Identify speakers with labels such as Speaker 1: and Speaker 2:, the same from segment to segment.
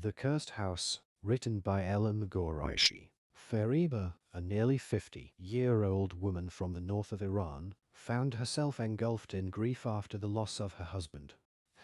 Speaker 1: The Cursed House, written by Elham Ghoreishi. Fariba, a nearly 50-year-old woman from the north of Iran, found herself engulfed in grief after the loss of her husband.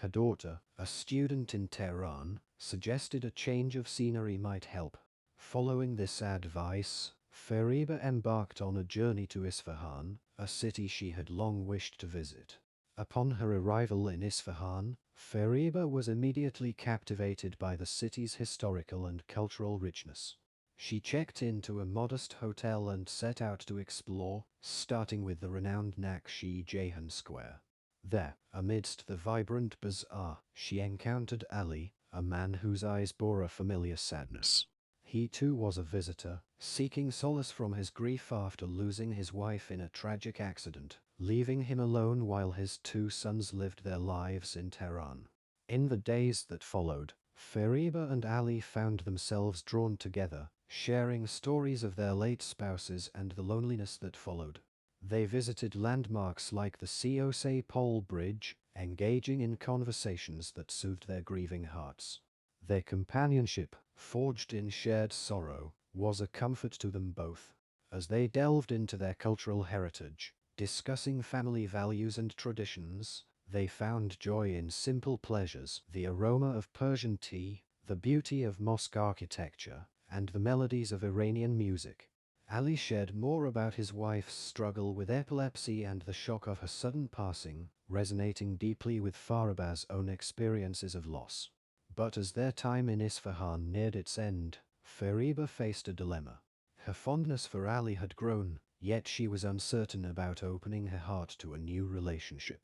Speaker 1: Her daughter, a student in Tehran, suggested a change of scenery might help. Following this advice, Fariba embarked on a journey to Isfahan, a city she had long wished to visit. Upon her arrival in Isfahan, Fariba was immediately captivated by the city's historical and cultural richness. She checked into a modest hotel and set out to explore, starting with the renowned Nakshi Jahan Square. There, amidst the vibrant bazaar, she encountered Ali, a man whose eyes bore a familiar sadness. He too was a visitor, seeking solace from his grief after losing his wife in a tragic accident, leaving him alone while his two sons lived their lives in Tehran. In the days that followed, Fariba and Ali found themselves drawn together, sharing stories of their late spouses and the loneliness that followed. They visited landmarks like the Cose Pole Bridge, engaging in conversations that soothed their grieving hearts. Their companionship, forged in shared sorrow, was a comfort to them both. As they delved into their cultural heritage, discussing family values and traditions, they found joy in simple pleasures, the aroma of Persian tea, the beauty of mosque architecture, and the melodies of Iranian music. Ali shared more about his wife's struggle with epilepsy and the shock of her sudden passing, resonating deeply with Fariba's own experiences of loss. But as their time in Isfahan neared its end, Fariba faced a dilemma. Her fondness for Ali had grown, yet she was uncertain about opening her heart to a new relationship.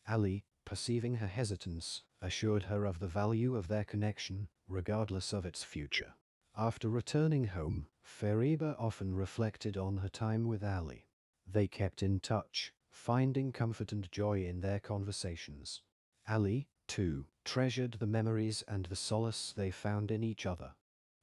Speaker 1: Ali, perceiving her hesitance, assured her of the value of their connection, regardless of its future. After returning home, Fariba often reflected on her time with Ali. They kept in touch, finding comfort and joy in their conversations. Ali, too, treasured the memories and the solace they found in each other.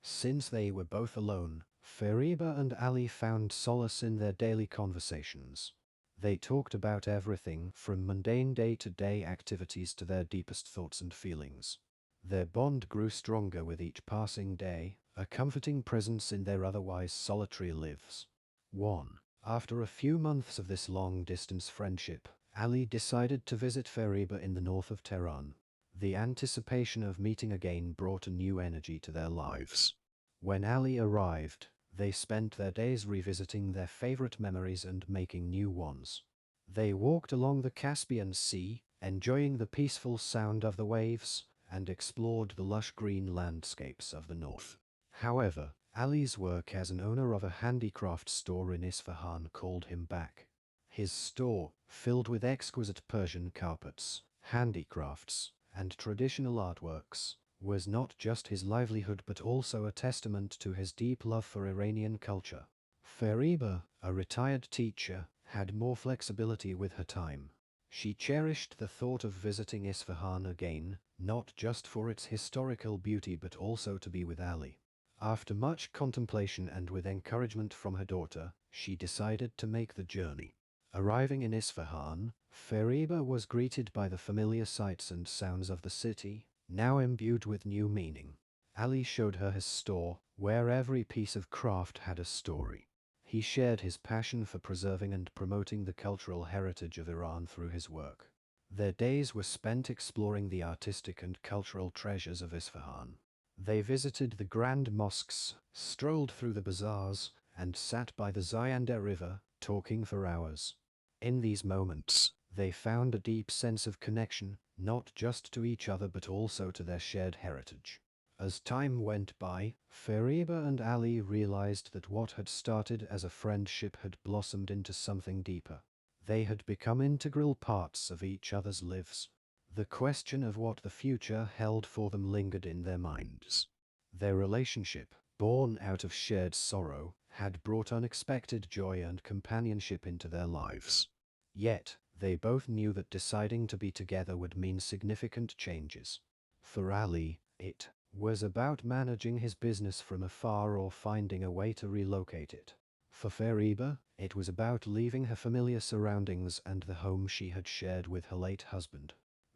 Speaker 1: Since they were both alone, Fariba and Ali found solace in their daily conversations. They talked about everything from mundane day-to-day activities to their deepest thoughts and feelings. Their bond grew stronger with each passing day, a comforting presence in their otherwise solitary lives. 1. After a few months of this long-distance friendship, Ali decided to visit Fariba in the north of Tehran. The anticipation of meeting again brought a new energy to their lives. When Ali arrived, they spent their days revisiting their favorite memories and making new ones. They walked along the Caspian Sea, enjoying the peaceful sound of the waves, and explored the lush green landscapes of the north. However, Ali's work as an owner of a handicraft store in Isfahan called him back. His store, filled with exquisite Persian carpets, handicrafts, and traditional artworks, was not just his livelihood but also a testament to his deep love for Iranian culture. Fariba, a retired teacher, had more flexibility with her time. She cherished the thought of visiting Isfahan again, not just for its historical beauty but also to be with Ali. After much contemplation and with encouragement from her daughter, she decided to make the journey. Arriving in Isfahan, Fariba was greeted by the familiar sights and sounds of the city, now imbued with new meaning. Ali showed her his store, where every piece of craft had a story. He shared his passion for preserving and promoting the cultural heritage of Iran through his work. Their days were spent exploring the artistic and cultural treasures of Isfahan. They visited the grand mosques, strolled through the bazaars, and sat by the Zayanda River, talking for hours. In these moments, they found a deep sense of connection, not just to each other but also to their shared heritage. As time went by, Fariba and Ali realized that what had started as a friendship had blossomed into something deeper. They had become integral parts of each other's lives. The question of what the future held for them lingered in their minds. Their relationship, born out of shared sorrow, had brought unexpected joy and companionship into their lives. Yet, they both knew that deciding to be together would mean significant changes. For Ali, it was about managing his business from afar or finding a way to relocate it. For Fariba, it was about leaving her familiar surroundings and the home she had shared with her late husband.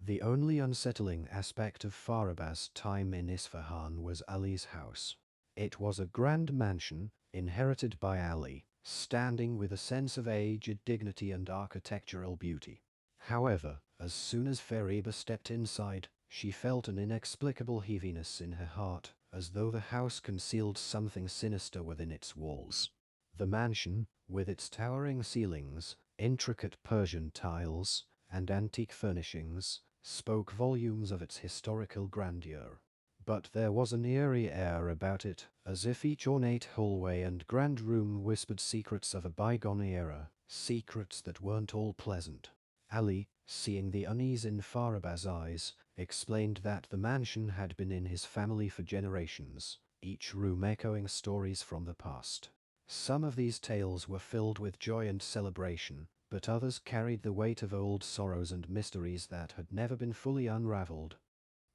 Speaker 1: The only unsettling aspect of Farabaz's time in Isfahan was Ali's house. It was a grand mansion, inherited by Ali, standing with a sense of aged dignity and architectural beauty. However, as soon as Fariba stepped inside, she felt an inexplicable heaviness in her heart, as though the house concealed something sinister within its walls. The mansion, with its towering ceilings, intricate Persian tiles, and antique furnishings, spoke volumes of its historical grandeur. But there was an eerie air about it, as if each ornate hallway and grand room whispered secrets of a bygone era, secrets that weren't all pleasant. Ali, seeing the unease in Farabaz's eyes, explained that the mansion had been in his family for generations, each room echoing stories from the past. Some of these tales were filled with joy and celebration, but others carried the weight of old sorrows and mysteries that had never been fully unraveled.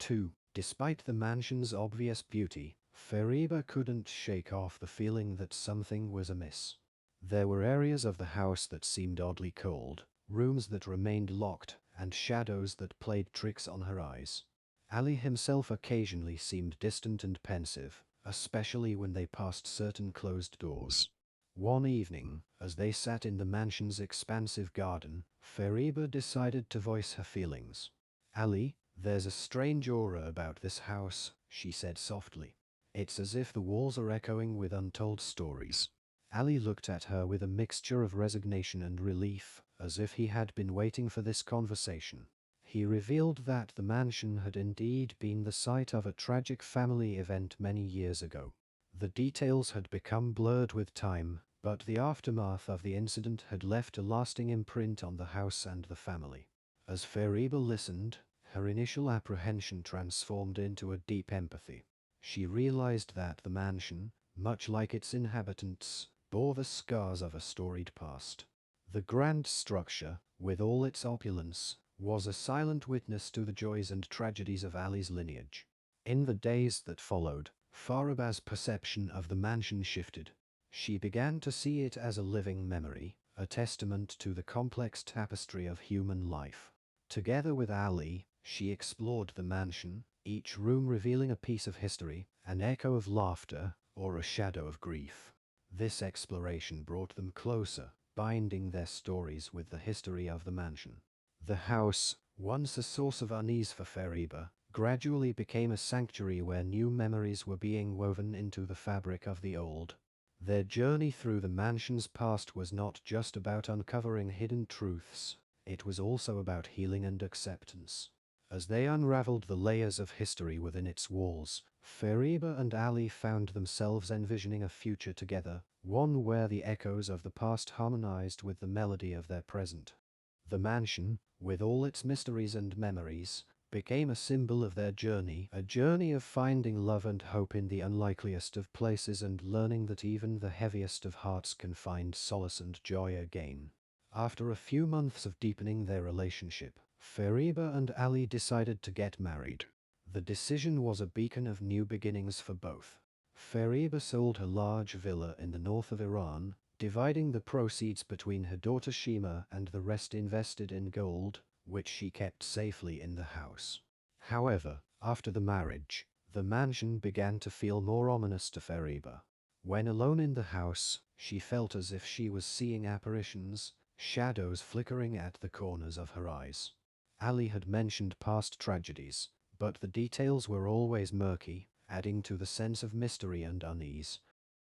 Speaker 1: 2. Despite the mansion's obvious beauty, Fariba couldn't shake off the feeling that something was amiss. There were areas of the house that seemed oddly cold, rooms that remained locked, and shadows that played tricks on her eyes. Ali himself occasionally seemed distant and pensive, especially when they passed certain closed doors. One evening, as they sat in the mansion's expansive garden, Fariba decided to voice her feelings. Ali, there's a strange aura about this house, she said softly. It's as if the walls are echoing with untold stories. Ali looked at her with a mixture of resignation and relief, as if he had been waiting for this conversation. He revealed that the mansion had indeed been the site of a tragic family event many years ago. The details had become blurred with time, but the aftermath of the incident had left a lasting imprint on the house and the family. As Fariba listened, her initial apprehension transformed into a deep empathy. She realized that the mansion, much like its inhabitants, bore the scars of a storied past. The grand structure, with all its opulence, was a silent witness to the joys and tragedies of Ali's lineage. In the days that followed, Farabaz's perception of the mansion shifted. She began to see it as a living memory, a testament to the complex tapestry of human life. Together with Ali, she explored the mansion, each room revealing a piece of history, an echo of laughter, or a shadow of grief. This exploration brought them closer, binding their stories with the history of the mansion. The house, once a source of unease for Fariba, gradually became a sanctuary where new memories were being woven into the fabric of the old. Their journey through the mansion's past was not just about uncovering hidden truths, it was also about healing and acceptance. As they unraveled the layers of history within its walls, Fariba and Ali found themselves envisioning a future together, one where the echoes of the past harmonized with the melody of their present. The mansion, with all its mysteries and memories, became a symbol of their journey, a journey of finding love and hope in the unlikeliest of places and learning that even the heaviest of hearts can find solace and joy again. After a few months of deepening their relationship, Fariba and Ali decided to get married. The decision was a beacon of new beginnings for both. Fariba sold her large villa in the north of Iran, dividing the proceeds between her daughter Shima and the rest invested in gold, which she kept safely in the house. However, after the marriage, the mansion began to feel more ominous to Fariba. When alone in the house, she felt as if she was seeing apparitions, shadows flickering at the corners of her eyes. Ali had mentioned past tragedies, but the details were always murky, adding to the sense of mystery and unease.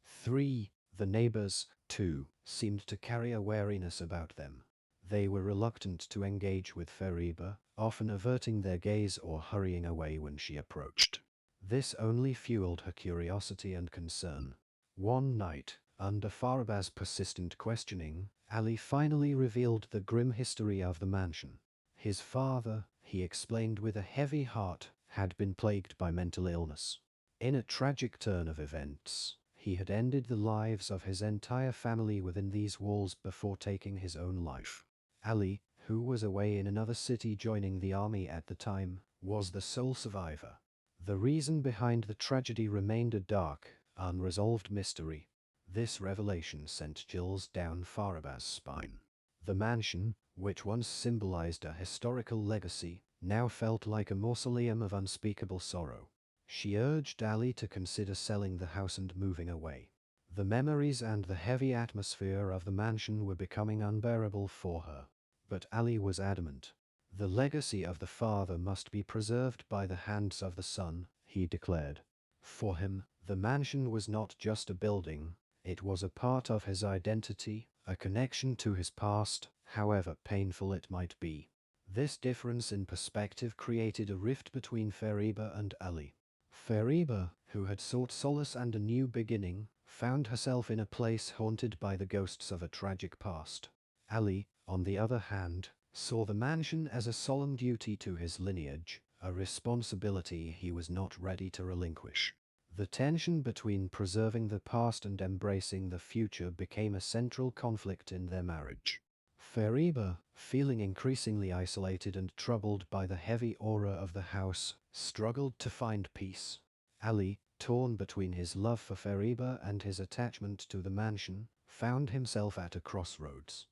Speaker 1: 3. The neighbors, too, seemed to carry a wariness about them. They were reluctant to engage with Fariba, often averting their gaze or hurrying away when she approached. This only fueled her curiosity and concern. One night, under Farabaz's persistent questioning, Ali finally revealed the grim history of the mansion. His father, he explained with a heavy heart, had been plagued by mental illness. In a tragic turn of events, he had ended the lives of his entire family within these walls before taking his own life. Ali, who was away in another city joining the army at the time, was the sole survivor. The reason behind the tragedy remained a dark, unresolved mystery. This revelation sent chills down Farabaz's spine. The mansion, which once symbolized a historical legacy, now felt like a mausoleum of unspeakable sorrow. She urged Ali to consider selling the house and moving away. The memories and the heavy atmosphere of the mansion were becoming unbearable for her. But Ali was adamant. The legacy of the father must be preserved by the hands of the son, he declared. For him, the mansion was not just a building, it was a part of his identity, a connection to his past, however painful it might be. This difference in perspective created a rift between Fariba and Ali. Fariba, who had sought solace and a new beginning, found herself in a place haunted by the ghosts of a tragic past. Ali, on the other hand, saw the mansion as a solemn duty to his lineage, a responsibility he was not ready to relinquish. The tension between preserving the past and embracing the future became a central conflict in their marriage. Fariba, feeling increasingly isolated and troubled by the heavy aura of the house, struggled to find peace. Ali, torn between his love for Fariba and his attachment to the mansion, found himself at a crossroads.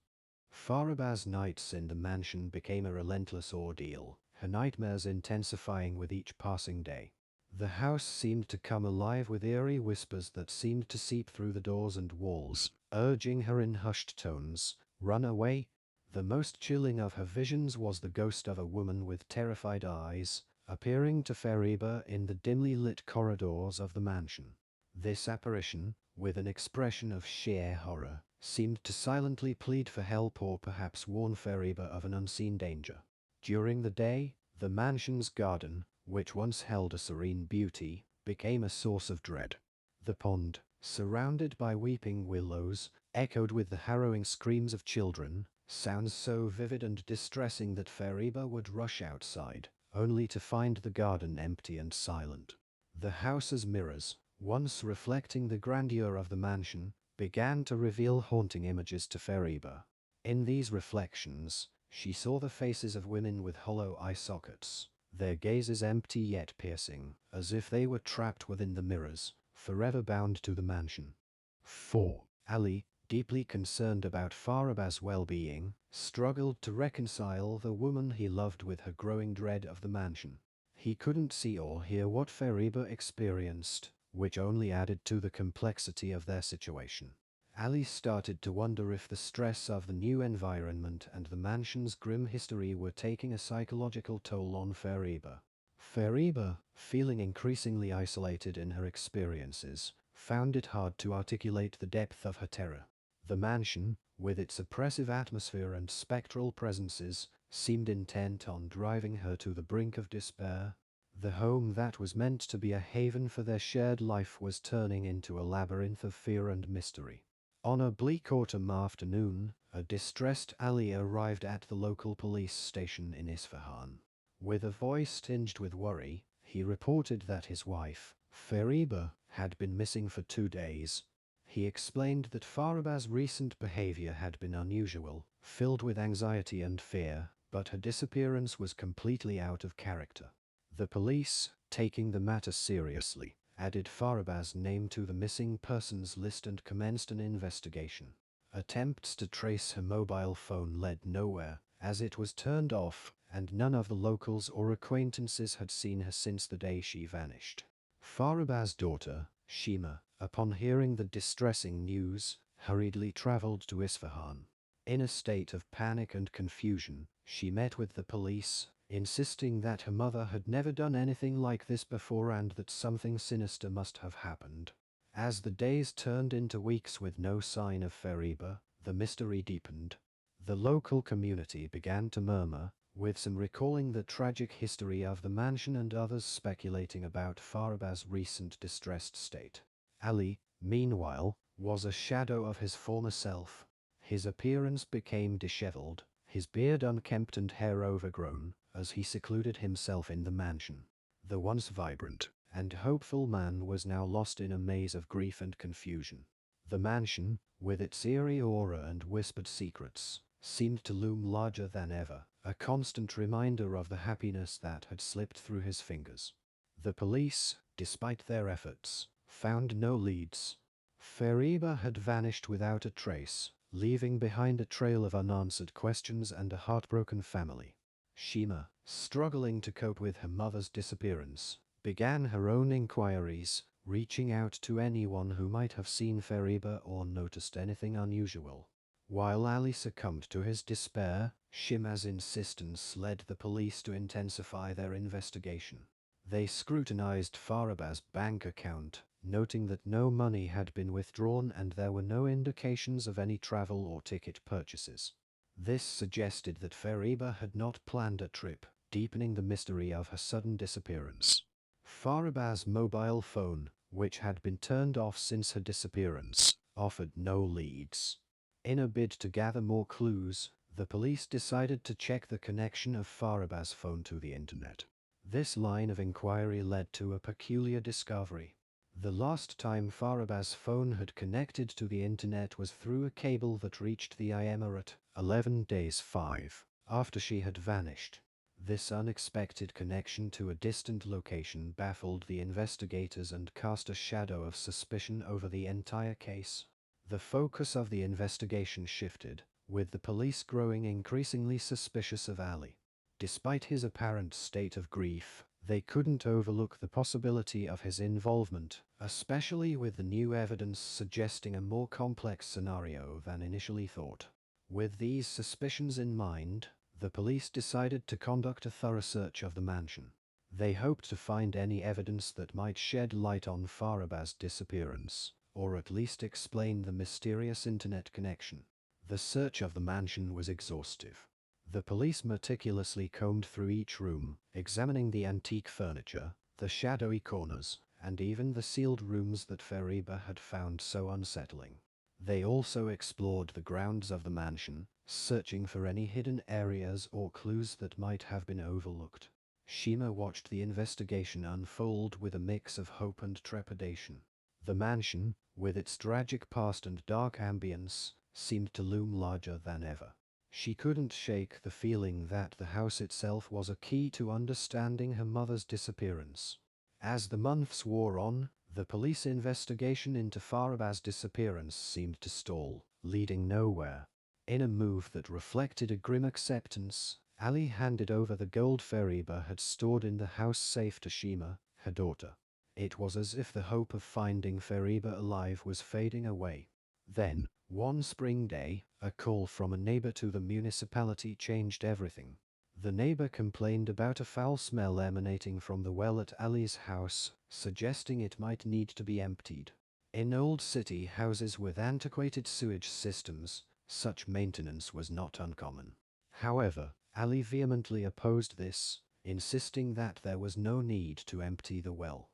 Speaker 1: Fariba's nights in the mansion became a relentless ordeal, her nightmares intensifying with each passing day. The house seemed to come alive with eerie whispers that seemed to seep through the doors and walls, urging her in hushed tones, "Run away." The most chilling of her visions was the ghost of a woman with terrified eyes, appearing to Fariba in the dimly lit corridors of the mansion. This apparition, with an expression of sheer horror, seemed to silently plead for help or perhaps warn Fariba of an unseen danger. During the day, the mansion's garden, which once held a serene beauty, became a source of dread. The pond, surrounded by weeping willows, echoed with the harrowing screams of children, sounds so vivid and distressing that Fariba would rush outside, only to find the garden empty and silent. The house's mirrors, once reflecting the grandeur of the mansion, began to reveal haunting images to Fariba. In these reflections, she saw the faces of women with hollow eye sockets, their gazes empty yet piercing, as if they were trapped within the mirrors, forever bound to the mansion. 4. Ali, deeply concerned about Fariba's well-being, struggled to reconcile the woman he loved with her growing dread of the mansion. He couldn't see or hear what Fariba experienced, which only added to the complexity of their situation. Ali started to wonder if the stress of the new environment and the mansion's grim history were taking a psychological toll on Fariba. Fariba, feeling increasingly isolated in her experiences, found it hard to articulate the depth of her terror. The mansion, with its oppressive atmosphere and spectral presences, seemed intent on driving her to the brink of despair. The home that was meant to be a haven for their shared life was turning into a labyrinth of fear and mystery. On a bleak autumn afternoon, a distressed Ali arrived at the local police station in Isfahan. With a voice tinged with worry, he reported that his wife, Fariba, had been missing for 2 days. He explained that Fariba's recent behavior had been unusual, filled with anxiety and fear, but her disappearance was completely out of character. The police, taking the matter seriously, added Fariba's name to the missing persons list and commenced an investigation. Attempts to trace her mobile phone led nowhere, as it was turned off, and none of the locals or acquaintances had seen her since the day she vanished. Fariba's daughter, Shima, upon hearing the distressing news, hurriedly traveled to Isfahan. In a state of panic and confusion, she met with the police, insisting that her mother had never done anything like this before and that something sinister must have happened. As the days turned into weeks with no sign of Fariba, the mystery deepened. The local community began to murmur, with some recalling the tragic history of the mansion and others speculating about Fariba's recent distressed state. Ali, meanwhile, was a shadow of his former self. His appearance became disheveled, his beard unkempt and hair overgrown, as he secluded himself in the mansion. The once vibrant and hopeful man was now lost in a maze of grief and confusion. The mansion, with its eerie aura and whispered secrets, seemed to loom larger than ever, a constant reminder of the happiness that had slipped through his fingers. The police, despite their efforts, found no leads. Fariba had vanished without a trace, leaving behind a trail of unanswered questions and a heartbroken family. Shima, struggling to cope with her mother's disappearance, began her own inquiries, reaching out to anyone who might have seen Fariba or noticed anything unusual. While Ali succumbed to his despair, Shima's insistence led the police to intensify their investigation. They scrutinized Fariba's bank account, noting that no money had been withdrawn and there were no indications of any travel or ticket purchases. This suggested that Fariba had not planned a trip, deepening the mystery of her sudden disappearance. Fariba's mobile phone, which had been turned off since her disappearance, offered no leads. In a bid to gather more clues, the police decided to check the connection of Fariba's phone to the internet. This line of inquiry led to a peculiar discovery. The last time Fariba's phone had connected to the internet was through a cable that reached the Emirate 11 days 5 after she had vanished. This unexpected connection to a distant location baffled the investigators and cast a shadow of suspicion over the entire case. The focus of the investigation shifted, with the police growing increasingly suspicious of Ali. Despite his apparent state of grief, they couldn't overlook the possibility of his involvement, especially with the new evidence suggesting a more complex scenario than initially thought. With these suspicions in mind, the police decided to conduct a thorough search of the mansion. They hoped to find any evidence that might shed light on Fariba's disappearance, or at least explain the mysterious internet connection. The search of the mansion was exhaustive. The police meticulously combed through each room, examining the antique furniture, the shadowy corners, and even the sealed rooms that Fariba had found so unsettling. They also explored the grounds of the mansion, searching for any hidden areas or clues that might have been overlooked. Shima watched the investigation unfold with a mix of hope and trepidation. The mansion, with its tragic past and dark ambience, seemed to loom larger than ever. She couldn't shake the feeling that the house itself was a key to understanding her mother's disappearance. As the months wore on, the police investigation into Fariba's disappearance seemed to stall, leading nowhere. In a move that reflected a grim acceptance, Ali handed over the gold Fariba had stored in the house safe to Shima, her daughter. It was as if the hope of finding Fariba alive was fading away. Then, one spring day, a call from a neighbor to the municipality changed everything. The neighbor complained about a foul smell emanating from the well at Ali's house, suggesting it might need to be emptied. In old city houses with antiquated sewage systems, such maintenance was not uncommon. However, Ali vehemently opposed this, insisting that there was no need to empty the well.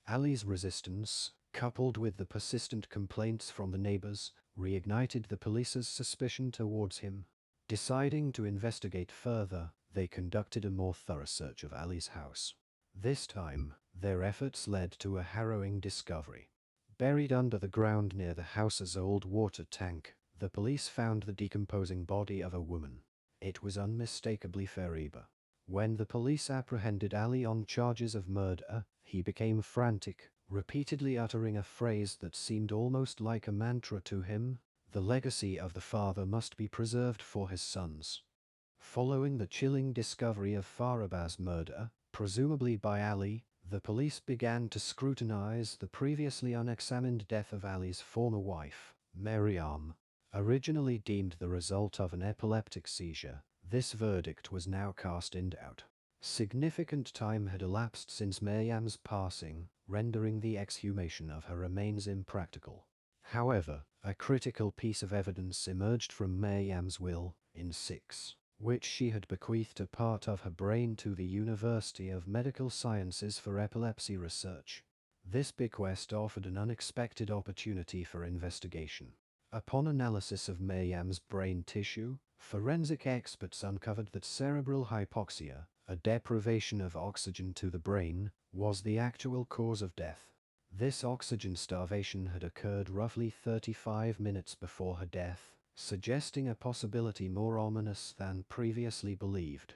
Speaker 1: Ali's resistance, coupled with the persistent complaints from the neighbors, reignited the police's suspicion towards him. Deciding to investigate further, they conducted a more thorough search of Ali's house. This time, their efforts led to a harrowing discovery. Buried under the ground near the house's old water tank, the police found the decomposing body of a woman. It was unmistakably Fariba. When the police apprehended Ali on charges of murder, he became frantic, repeatedly uttering a phrase that seemed almost like a mantra to him: "The legacy of the father must be preserved for his sons." Following the chilling discovery of Fariba's murder, presumably by Ali, the police began to scrutinize the previously unexamined death of Ali's former wife, Maryam. Originally deemed the result of an epileptic seizure, this verdict was now cast in doubt. Significant time had elapsed since Maryam's passing, rendering the exhumation of her remains impractical. However, a critical piece of evidence emerged from Maryam's will, in 6, which she had bequeathed a part of her brain to the University of Medical Sciences for epilepsy research. This bequest offered an unexpected opportunity for investigation. Upon analysis of Maryam's brain tissue, forensic experts uncovered that cerebral hypoxia, a deprivation of oxygen to the brain, was the actual cause of death. This oxygen starvation had occurred roughly 35 minutes before her death, suggesting a possibility more ominous than previously believed.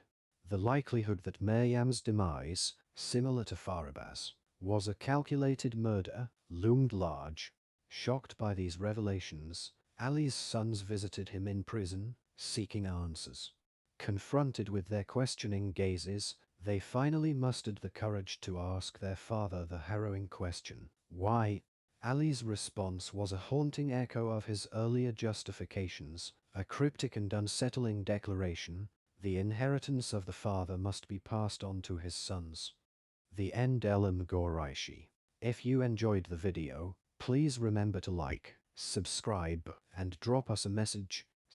Speaker 1: The likelihood that Maryam's demise, similar to Fariba's, was a calculated murder loomed large. Shocked by these revelations, Ali's sons visited him in prison, seeking answers. Confronted with their questioning gazes, they finally mustered the courage to ask their father the harrowing question, why? Ali's response was a haunting echo of his earlier justifications, a cryptic and unsettling declaration: the inheritance of the father must be passed on to his sons. The end. Elham Ghoreishi. If you enjoyed the video, please remember to like, subscribe, and drop us a message.